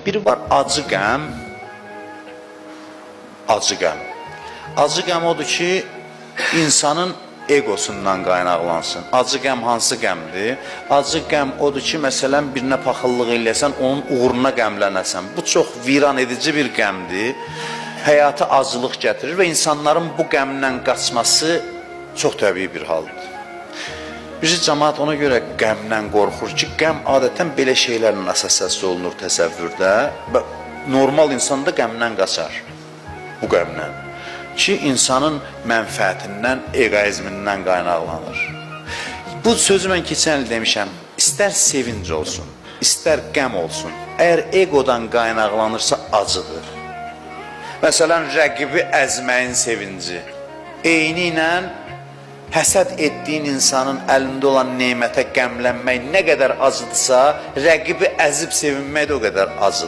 Biri var acı qəm. Acı qəm. Acı qəm odur ki, insanın egosundan qaynaqlansın. Acı qəm hansı qəmdir? Acı qəm odur ki, məsələn, birinə paxıllıq eləyəsən, onun uğruna qəmlənəsən. Bu çox viran edici bir qəmdir. Həyata acılıq gətirir və insanların bu qəmdən qaçması çox təbii bir haldır. Bizi cəmaat ona görə qəmdən qorxur ki, qəm adətən belə şeylərlə əsas olunur təsəvvürdə və normal insan da qəmdən qaçar, bu qəmdən. Ki, insanın mənfəətindən, egoizmindən qaynaqlanır. Bu sözü mən keçən il demişəm, istər sevinc olsun, istər qəm olsun, əgər egodan qaynaqlanırsa acıdır. Məsələn, rəqibi əzməyin sevinci, eyni ilə həsəd etdiyin insanın əlində olan nemətə qəmlənmək nə qədər acıdırsa, rəqibi əzib sevinmək də o qədər acıdır.